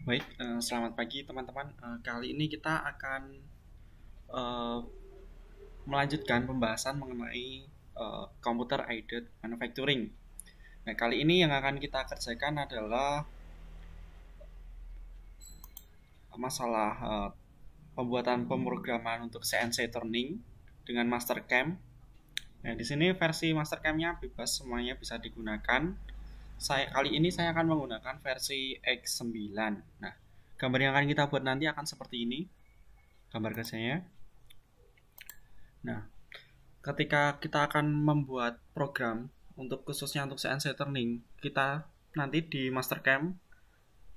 Baik, selamat pagi teman-teman. Kali ini kita akan eh, melanjutkan pembahasan mengenai computer aided manufacturing. Nah, kali ini yang akan kita kerjakan adalah masalah pembuatan pemrograman untuk CNC turning dengan Mastercam. Nah, di sini versi Mastercam-nya bebas, semuanya bisa digunakan. Kali ini saya akan menggunakan versi X9. Nah, gambar yang akan kita buat nanti akan seperti ini. Gambar kerjanya. Nah, ketika kita akan membuat program khususnya untuk CNC turning, kita nanti di Mastercam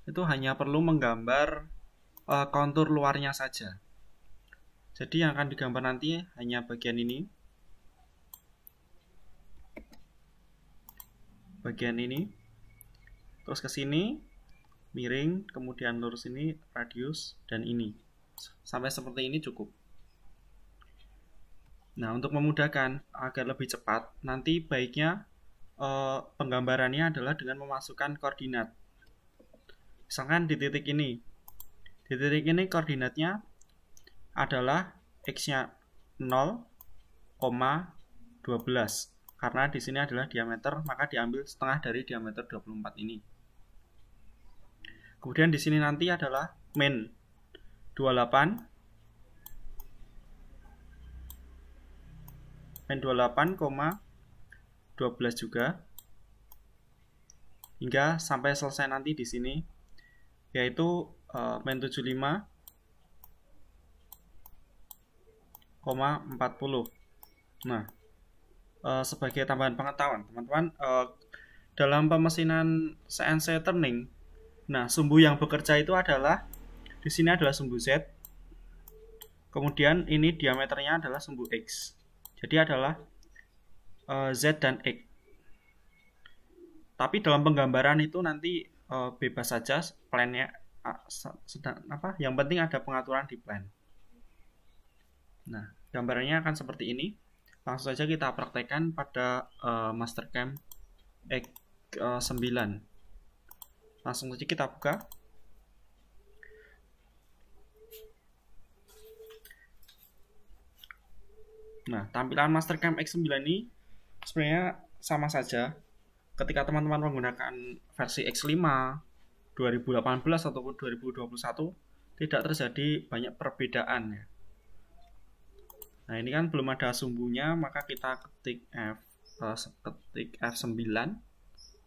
itu hanya perlu menggambar kontur luarnya saja. Jadi yang akan digambar nanti hanya bagian ini, terus ke sini miring, kemudian lurus ini radius, dan ini sampai seperti ini cukup. Nah, untuk memudahkan agar lebih cepat, nanti baiknya penggambarannya adalah dengan memasukkan koordinat. Misalkan di titik ini koordinatnya adalah x-nya 0,12. Karena di sini adalah diameter, maka diambil setengah dari diameter 24 ini. Kemudian di sini nanti adalah min 28,12 juga, hingga sampai selesai nanti di sini, yaitu min 75,40. Nah, sebagai tambahan pengetahuan, teman-teman, dalam pemesinan CNC turning, nah sumbu yang bekerja itu adalah di sini adalah sumbu Z, kemudian ini diameternya adalah sumbu X. Jadi adalah Z dan X. Tapi dalam penggambaran itu nanti bebas saja plan-nya yang penting ada pengaturan di plan. Nah, gambarannya akan seperti ini. Langsung saja kita praktekkan pada Mastercam X9. Langsung saja kita buka. Nah, tampilan Mastercam X9 ini sebenarnya sama saja ketika teman-teman menggunakan versi X5 2018 ataupun 2021, tidak terjadi banyak perbedaan ya. Nah, ini kan belum ada sumbunya, maka kita ketik F9.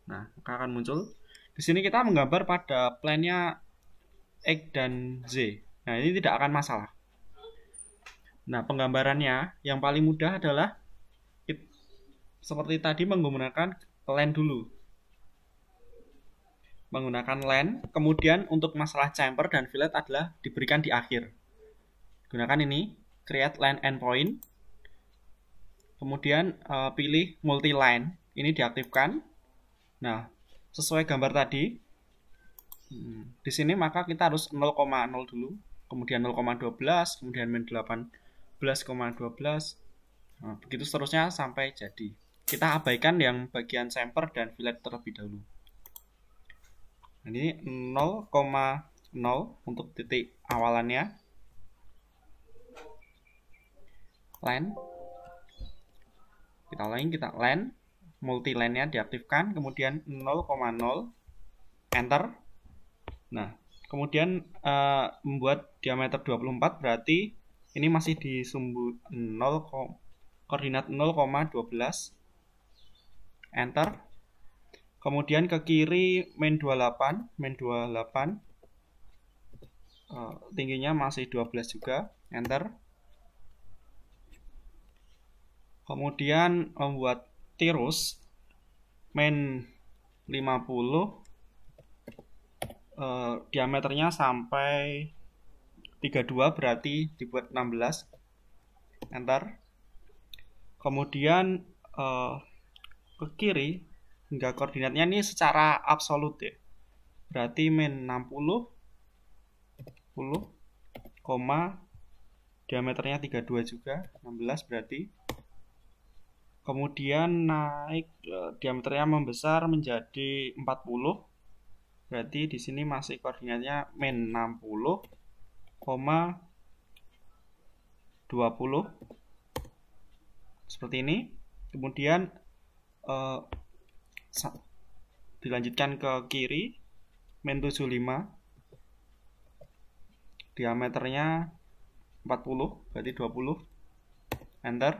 Nah, maka akan muncul. Di sini kita menggambar pada plannya X dan Z. Nah, ini tidak akan masalah. Nah, penggambarannya yang paling mudah adalah seperti tadi menggunakan line dulu. Menggunakan line, kemudian untuk masalah chamfer dan fillet adalah diberikan di akhir. Gunakan ini, create line endpoint. Kemudian pilih multi line, ini diaktifkan. Nah, sesuai gambar tadi, di sini maka kita harus 0,0 dulu, kemudian 0,12, kemudian min 18,12. Nah, begitu seterusnya sampai jadi. Kita abaikan yang bagian chamfer dan fillet terlebih dahulu. Ini 0,0 untuk titik awalannya. Line. Kita ulangi, kita line. Multi line-nya diaktifkan, kemudian 0,0, enter. Nah, kemudian membuat diameter 24, berarti ini masih di sumbu 0, koordinat 0,12, enter. Kemudian ke kiri min 28, tingginya masih 12 juga, enter. Kemudian membuat tirus min 50, diameternya sampai 32, berarti dibuat 16, enter. Kemudian ke kiri hingga koordinatnya ini secara absolut ya, berarti min 60, diameternya 32 juga, 16 berarti. Kemudian naik, diameternya membesar menjadi 40, Berarti di sini masih koordinatnya min 60,20 seperti ini. Kemudian dilanjutkan ke kiri min 75, diameternya 40, berarti 20, enter.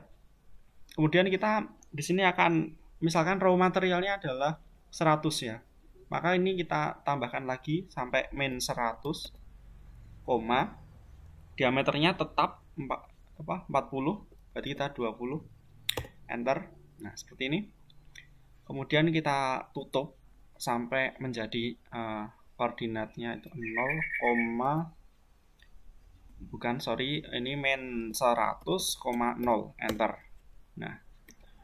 Kemudian kita di sini akan, misalkan raw materialnya adalah 100 ya, maka ini kita tambahkan lagi sampai min 100, diameternya tetap 40, berarti kita 20, enter. Nah, seperti ini. Kemudian kita tutup sampai menjadi koordinatnya itu 0, bukan, sorry, ini min 100,0, enter. Nah,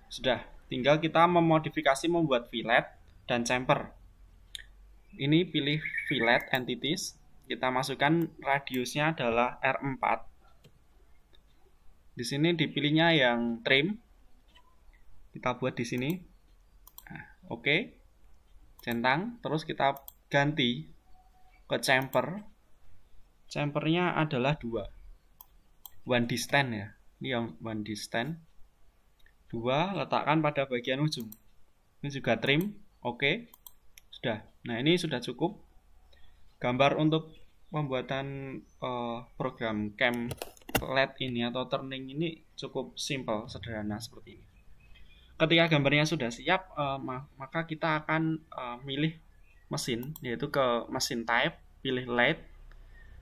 sudah. Tinggal kita memodifikasi membuat fillet dan chamfer. Ini pilih fillet entities. Kita masukkan radiusnya adalah R4. Di sini dipilihnya yang trim. Kita buat di sini. Nah, oke. Centang. Terus kita ganti ke chamfer. Chamfernya adalah 2. One distance ya. Ini yang one distance. 2, letakkan pada bagian ujung. Ini juga trim. Oke. Sudah. Nah, ini sudah cukup. Gambar untuk pembuatan program cam LED ini atau turning ini cukup simple, sederhana seperti ini. Ketika gambarnya sudah siap, maka kita akan milih mesin, yaitu ke mesin type, pilih lathe.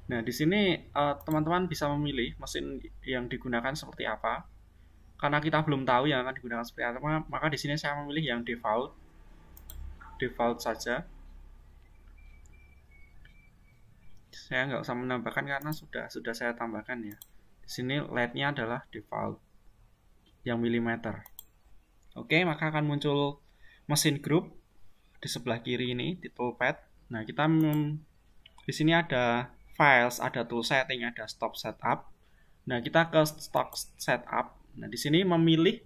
Nah, di sini teman-teman bisa memilih mesin yang digunakan seperti apa. Karena kita belum tahu yang akan digunakan seperti apa, maka di sini saya memilih yang default saja. Saya nggak usah menambahkan karena sudah saya tambahkan ya. Di sini LED-nya adalah default yang milimeter. Oke, maka akan muncul mesin group di sebelah kiri ini di toolpad. Nah, kita di sini ada files, ada tool setting, ada stop setup. Nah, kita ke stock setup. Nah, di sini memilih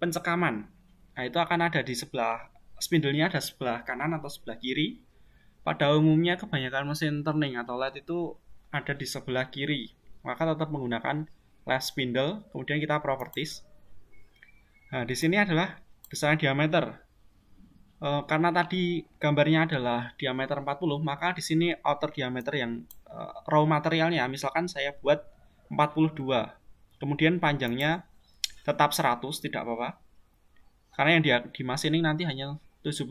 pencekaman. Nah, itu akan ada di sebelah, spindle-nya ada sebelah kanan atau sebelah kiri. Pada umumnya kebanyakan mesin turning atau lathe itu ada di sebelah kiri. Maka tetap menggunakan lathe spindle. Kemudian kita properties. Nah, di sini adalah besaran diameter. Karena tadi gambarnya adalah diameter 40, maka di sini outer diameter yang raw materialnya, misalkan saya buat 42. Kemudian panjangnya tetap 100, tidak apa-apa. Karena yang di machining nanti hanya 75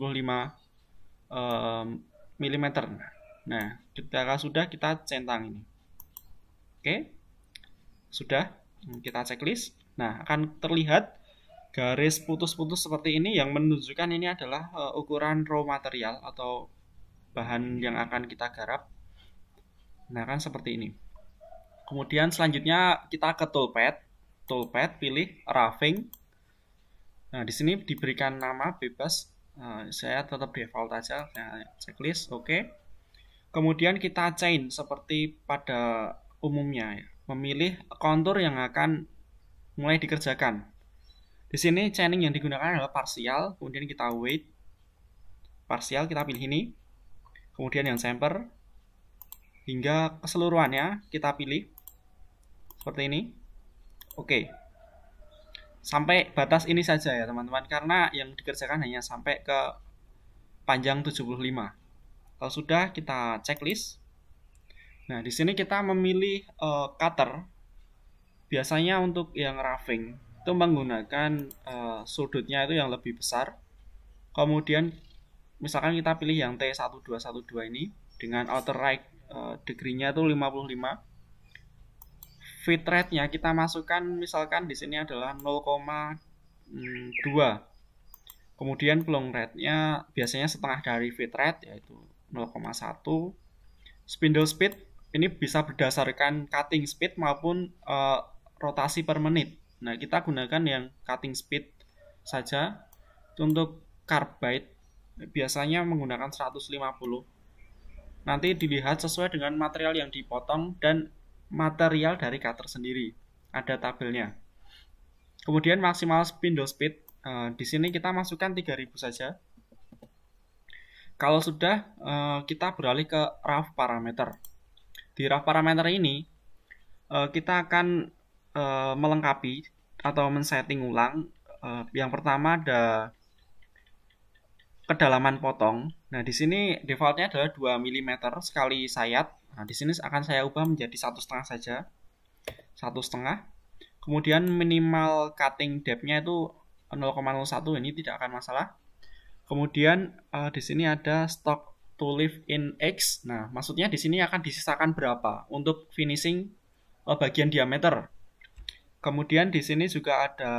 mm. Nah, ketika sudah, kita centang ini. Oke. Sudah, kita checklist. Nah, akan terlihat garis putus-putus seperti ini yang menunjukkan ini adalah ukuran raw material atau bahan yang akan kita garap. Nah, kan seperti ini. Kemudian selanjutnya kita ke toolpad, pilih roughing. Nah, di sini diberikan nama bebas. Saya tetap default aja. Nah, checklist, oke. Kemudian kita chain seperti pada umumnya, ya. Memilih kontur yang akan mulai dikerjakan. Di sini chaining yang digunakan adalah parsial. Kemudian kita weight parsial, kita pilih ini. Kemudian yang chamfer hingga keseluruhannya kita pilih seperti ini. Oke. Sampai batas ini saja ya teman-teman, karena yang dikerjakan hanya sampai ke panjang 75. Kalau sudah, kita checklist. Nah, di sini kita memilih cutter. Biasanya untuk yang roughing itu menggunakan sudutnya itu yang lebih besar. Kemudian misalkan kita pilih yang T1212 ini dengan outer right degree-nya itu 55. Feed rate-nya kita masukkan misalkan di sini adalah 0,2. Kemudian plong rate-nya biasanya setengah dari feed rate, yaitu 0,1. Spindle speed ini bisa berdasarkan cutting speed maupun rotasi per menit. Nah, kita gunakan yang cutting speed saja. Untuk carbide biasanya menggunakan 150. Nanti dilihat sesuai dengan material yang dipotong dan material dari cutter sendiri. Ada tabelnya. Kemudian maksimal spindle speed. Di sini kita masukkan 3000 saja. Kalau sudah, kita beralih ke rough parameter. Di rough parameter ini, kita akan melengkapi atau men-setting ulang. Yang pertama ada kedalaman potong. Nah, di sini defaultnya adalah 2 mm sekali sayat. Nah, di sini akan saya ubah menjadi 1,5 saja. 1,5. Kemudian minimal cutting depth-nya itu 0,01, ini tidak akan masalah. Kemudian di sini ada stock to live in X. Nah, maksudnya di sini akan disisakan berapa untuk finishing bagian diameter. Kemudian di sini juga ada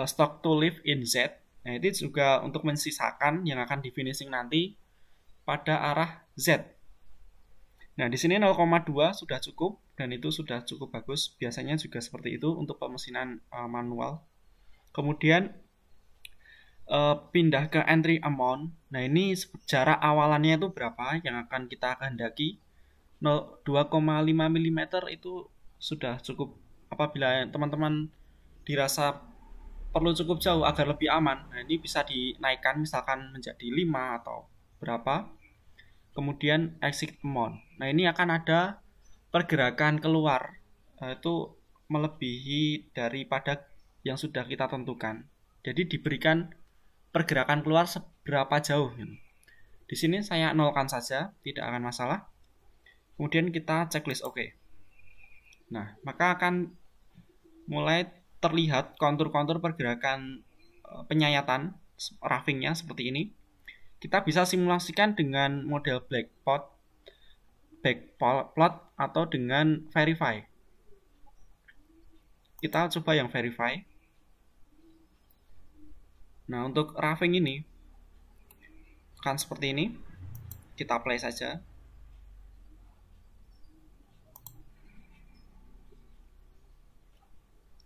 stock to live in Z. Nah, itu juga untuk mensisakan yang akan di finishing nanti pada arah Z. Nah, di sini 0,2 sudah cukup dan itu sudah cukup bagus. Biasanya juga seperti itu untuk pemesinan manual. Kemudian pindah ke entry amount. Nah, ini jarak awalannya itu berapa yang akan kita kehendaki. 2,5 mm itu sudah cukup apabila teman-teman dirasa perlu cukup jauh agar lebih aman. Nah, ini bisa dinaikkan misalkan menjadi 5 atau berapa. Kemudian exit amount. Nah, ini akan ada pergerakan keluar itu melebihi daripada yang sudah kita tentukan. Jadi diberikan pergerakan keluar seberapa jauh. Di sini saya nolkan saja, tidak akan masalah. Kemudian kita checklist OK. Nah, maka akan mulai terlihat kontur-kontur pergerakan penyayatan roughingnya seperti ini. Kita bisa simulasikan dengan model backplot atau dengan verify. Kita coba yang verify. Nah, untuk roughing ini akan seperti ini. Kita play saja.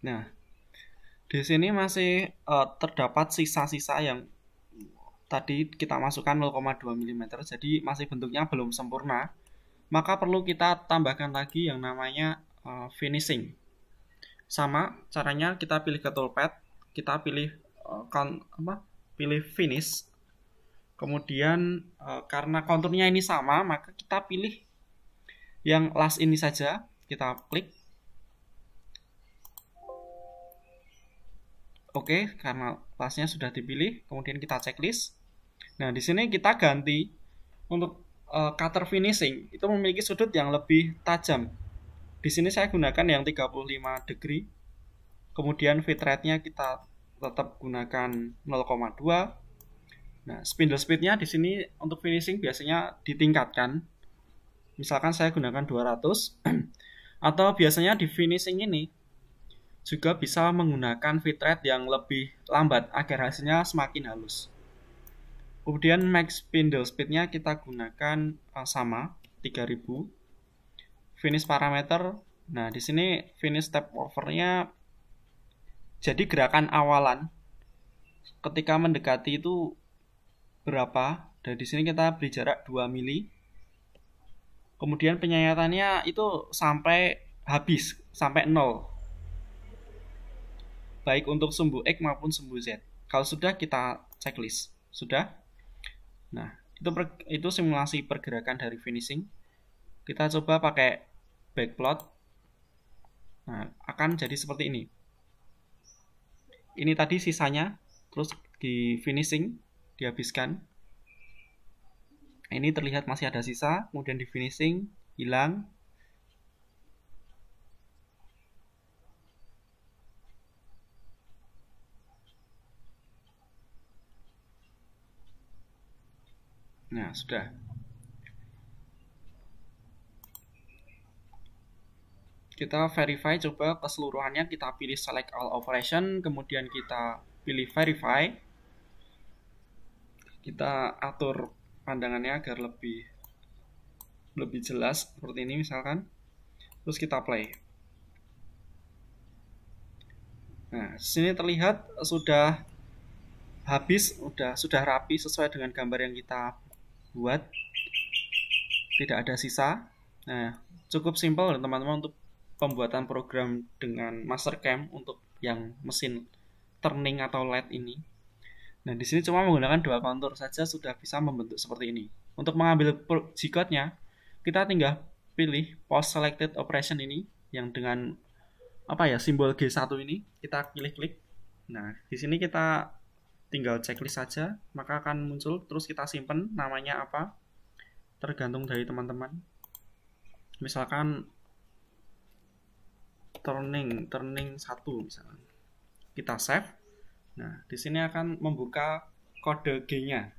Nah, di sini masih terdapat sisa-sisa yang tadi kita masukkan 0,2 mm, jadi masih bentuknya belum sempurna. Maka perlu kita tambahkan lagi yang namanya finishing. Sama caranya, kita pilih ke toolpad, kita pilih pilih finish. Kemudian karena konturnya ini sama, maka kita pilih yang last ini saja, kita klik. Oke, karena lastnya sudah dipilih, kemudian kita checklist. Nah, di sini kita ganti untuk cutter finishing itu memiliki sudut yang lebih tajam. Di sini saya gunakan yang 35 degree. Kemudian fit rate-nya kita tetap gunakan 0,2. Nah, spindle speed-nya di sini untuk finishing biasanya ditingkatkan. Misalkan saya gunakan 200 atau biasanya di finishing ini juga bisa menggunakan fit rate yang lebih lambat agar hasilnya semakin halus. Kemudian max spindle speed-nya kita gunakan sama 3000. Finish parameter. Nah, di sini finish step over-nya jadi gerakan awalan ketika mendekati itu berapa. Dan di sini kita beri jarak 2 mili. Kemudian penyayatannya itu sampai habis, sampai 0. Baik untuk sumbu X maupun sumbu Z. Kalau sudah, kita checklist. Sudah? Nah, itu simulasi pergerakan dari finishing. Kita coba pakai backplot. Nah, akan jadi seperti ini. Ini tadi sisanya, terus di finishing dihabiskan. Ini terlihat masih ada sisa, kemudian di finishing hilang. Nah, sudah. Kita verify coba keseluruhannya, kita pilih select all operation, kemudian kita pilih verify. Kita atur pandangannya agar lebih jelas seperti ini misalkan. Terus kita play. Nah, sini terlihat sudah habis, sudah rapi sesuai dengan gambar yang kita buat. Tidak ada sisa. Nah, cukup simpel teman-teman untuk pembuatan program dengan Mastercam untuk yang mesin turning atau LED ini. Nah, di sini cuma menggunakan dua kontur saja sudah bisa membentuk seperti ini. Untuk mengambil G-code-nya, kita tinggal pilih post selected operation ini yang dengan apa ya, simbol G1 ini, kita klik. Nah, di sini kita tinggal checklist saja, maka akan muncul, terus kita simpan namanya apa, tergantung dari teman-teman. Misalkan turning 1 misalkan. Kita save. Nah, di sini akan membuka kode G-nya.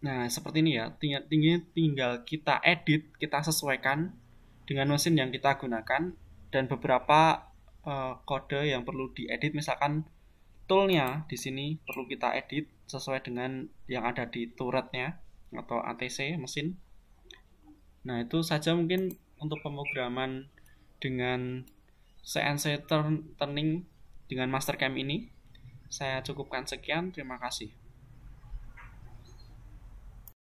Nah, seperti ini ya. Tinggal kita edit, kita sesuaikan dengan mesin yang kita gunakan dan beberapa kode yang perlu diedit, misalkan toolnya di sini perlu kita edit sesuai dengan yang ada di turretnya atau ATC mesin. Nah, itu saja mungkin untuk pemrograman dengan CNC turning dengan Mastercam ini. Saya cukupkan sekian, terima kasih.